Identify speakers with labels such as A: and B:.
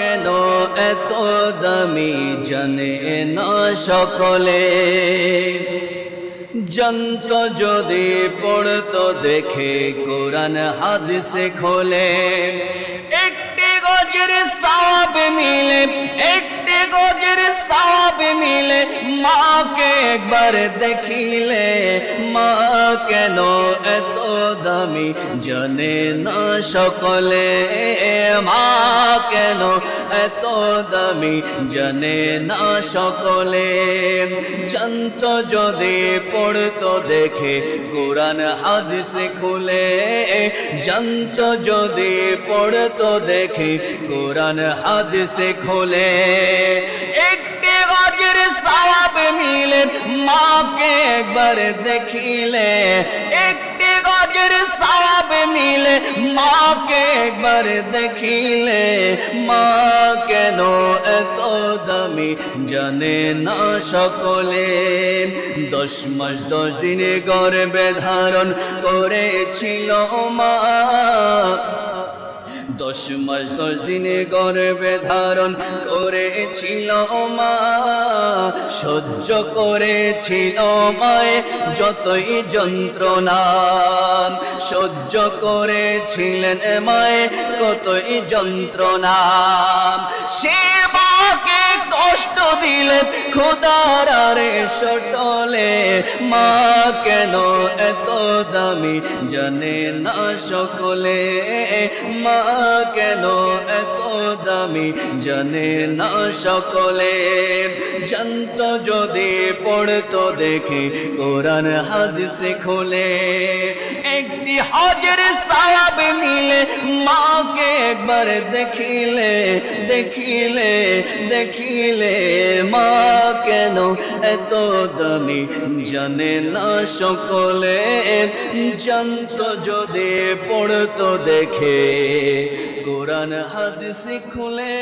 A: কেন এত দামি জানে না সকলে। জানত যদি পড়তো দেখে কোরআন হাদিসে খোলে, একটি গজের সওয়াব মিলে, একটি গজের সওয়াব মিলে, মাকে একবার দেখিলে। মা কেন এত দামি জানে না সকলে, মা কেন এত দামি জানে না সকলে। জানতো যদি পড়তো দেখে কোরআন হাদিসে খুলে, জানতো যদি পড়তো দেখে কোরআন হাদিসে খুলে, একটি গজের সওয়াব মিলে, মাকে একবার দেখিলে। একটি গজের সওয়াব মিলে, মাকে একবার দেখিলে। মা কেন এত দামি জানে না সকলে। 10 মাস 10 দিনে গর্ভে ধারণ করেছিল মা, 10 মাস 10 দিনে গর্ভে ধারণ করেছিল মা। সহ্য করেছিল মায়ে যতই যন্ত্রণা, সহ্য করেছিলেন মায়ে কতই যন্ত্রণা। সে মাকে কষ্ট দিলে খোদার আরশ টলে। মা কেন এত দামি জানে না সকলে, মা কেন এত দামি জানে না সকলে। জানতো যদি পড়তো দেখে কোরআন হাদিসে খোলে, একটি হজের সওয়াব মিলে, মাকে একবার দেখিলে, দেখিলে, দেখিলে। মা কেন এত দামি জানে না সকলে। জানতো যদি পড়তো দেখে কোরআন হাদিসে খুলে।